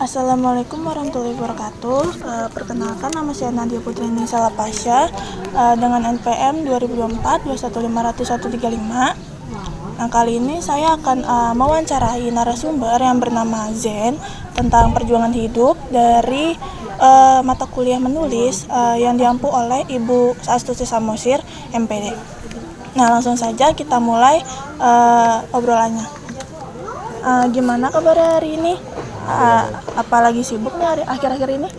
Assalamualaikum warahmatullahi wabarakatuh. Perkenalkan, nama saya Nadia Putri Nisa Lapasya dengan NPM 2024 Nah, kali ini saya akan mewawancarai narasumber yang bernama Zen tentang perjuangan hidup dari mata kuliah menulis yang diampu oleh Ibu Astuti Samosir, MPD. Nah, langsung saja kita mulai obrolannya. Gimana kabar hari ini? Apalagi sibuk nih akhir-akhir ini?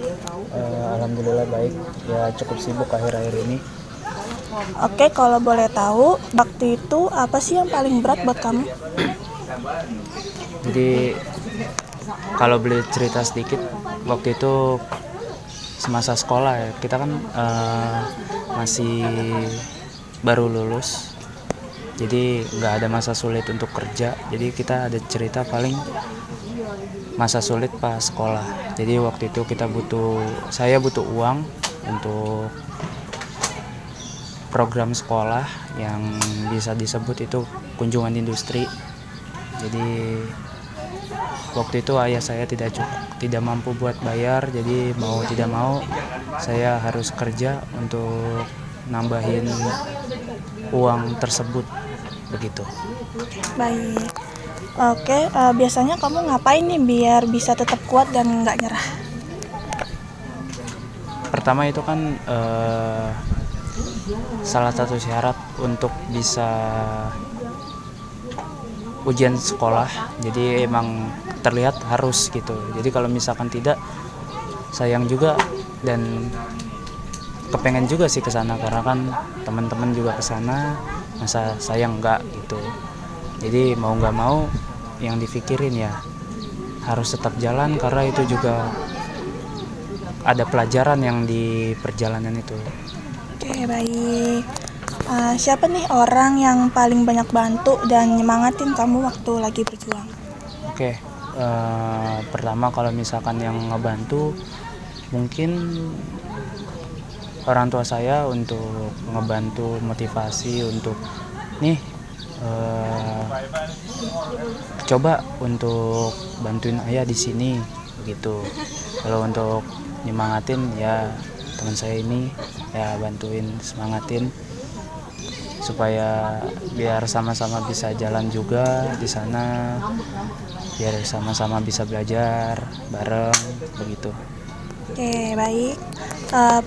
Alhamdulillah baik, ya cukup sibuk akhir-akhir ini. Oke, kalau boleh tahu, bakti itu apa sih yang paling berat buat kamu? Jadi kalau boleh cerita sedikit, waktu itu semasa sekolah ya, kita kan masih baru lulus, jadi nggak ada masa sulit untuk kerja. Jadi kita ada cerita paling masa sulit pas sekolah. Jadi waktu itu saya butuh uang untuk program sekolah yang bisa disebut itu kunjungan industri. Jadi waktu itu ayah saya tidak mampu buat bayar, jadi mau tidak mau saya harus kerja untuk nambahin uang tersebut, begitu. Baik. Oke, biasanya kamu ngapain nih biar bisa tetap kuat dan nggak nyerah? Pertama itu kan salah satu syarat untuk bisa ujian sekolah, jadi emang terlihat harus gitu. Jadi kalau misalkan tidak, sayang juga, dan kepengen juga sih ke sana karena kan teman-teman juga ke sana, masa sayang enggak gitu. Jadi mau nggak mau yang dipikirin ya harus tetap jalan, karena itu juga ada pelajaran yang di perjalanan itu. Oke, baik. Siapa nih orang yang paling banyak bantu dan nyemangatin kamu waktu lagi berjuang? Oke, pertama kalau misalkan yang ngebantu mungkin orang tua saya untuk ngebantu motivasi untuk nih coba untuk bantuin ayah di sini begitu. Kalau untuk nyemangatin ya teman saya ini ya bantuin semangatin supaya biar sama-sama bisa jalan juga di sana, biar sama-sama bisa belajar bareng begitu. Oke, baik.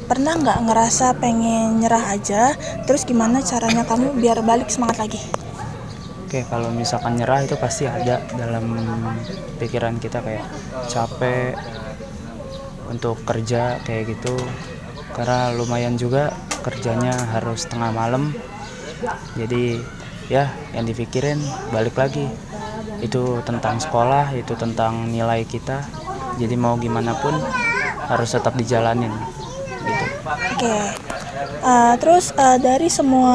Pernah nggak ngerasa pengen nyerah aja? Terus gimana caranya kamu biar balik semangat lagi? Oke, kalau misalkan nyerah itu pasti ada dalam pikiran kita, kayak capek untuk kerja kayak gitu, karena lumayan juga kerjanya harus tengah malam. Jadi ya yang dipikirin balik lagi, itu tentang sekolah, itu tentang nilai kita. Jadi mau gimana pun harus tetap dijalanin gitu. Oke. Terus dari semua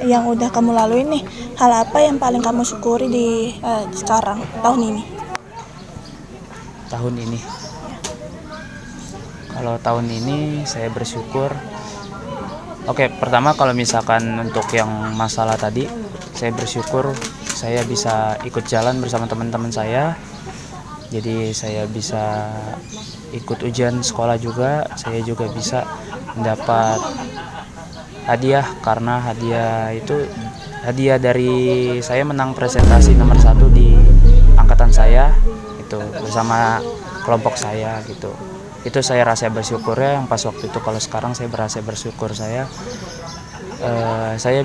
yang udah kamu lalui nih, hal apa yang paling kamu syukuri di sekarang, tahun ini? Tahun ini, kalau tahun ini saya bersyukur. Oke, pertama kalau misalkan untuk yang masalah tadi, saya bersyukur saya bisa ikut jalan bersama teman-teman saya. Jadi saya bisa ikut ujian sekolah juga, saya juga bisa mendapat hadiah, karena hadiah dari saya menang presentasi nomor 1 di angkatan saya itu bersama kelompok saya gitu. Itu saya rasa bersyukur ya yang pas waktu itu. Kalau sekarang saya berasa bersyukur saya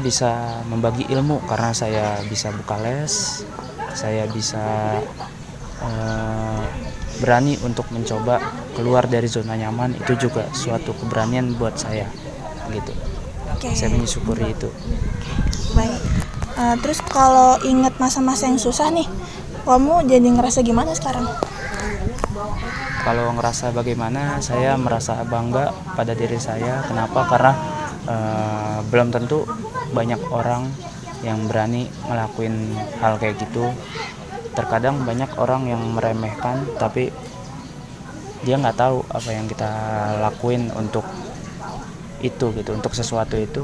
bisa membagi ilmu, karena saya bisa buka les, saya bisa berani untuk mencoba keluar dari zona nyaman. Itu juga suatu keberanian buat saya gitu. Oke. Saya mensyukuri itu. Baik. Terus kalau ingat masa-masa yang susah nih, kamu jadi ngerasa gimana sekarang? Kalau ngerasa bagaimana, saya merasa bangga pada diri saya. Kenapa? Karena belum tentu banyak orang yang berani ngelakuin hal kayak gitu. Terkadang banyak orang yang meremehkan, tapi dia nggak tahu apa yang kita lakuin untuk itu gitu, untuk sesuatu itu.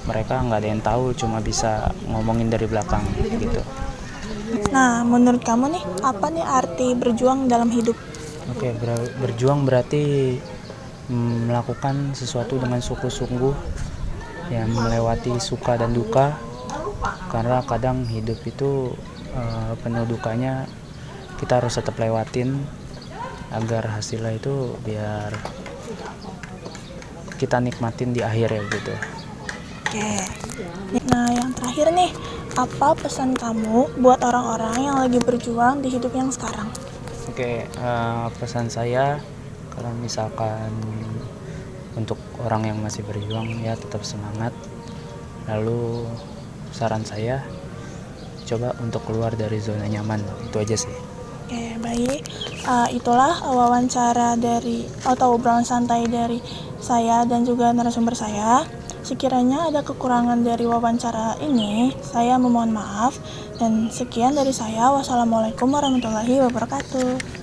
Mereka nggak ada yang tahu, cuma bisa ngomongin dari belakang gitu. Nah, menurut kamu nih, apa nih arti berjuang dalam hidup? Oke, berjuang berarti melakukan sesuatu dengan sungguh-sungguh, ya melewati suka dan duka, karena kadang hidup itu penuh dukanya, kita harus tetap lewatin agar hasilnya itu biar kita nikmatin di akhir ya gitu. Oke. Nah, yang terakhir nih, apa pesan kamu buat orang-orang yang lagi berjuang di hidup yang sekarang? Oke, pesan saya kalau misalkan untuk orang yang masih berjuang ya tetap semangat. Lalu saran saya coba untuk keluar dari zona nyaman, itu aja sih. Oke, baik. Itulah wawancara dari atau obrolan santai dari saya dan juga narasumber saya. Sekiranya ada kekurangan dari wawancara ini, saya memohon maaf. Dan sekian dari saya. Wassalamualaikum warahmatullahi wabarakatuh.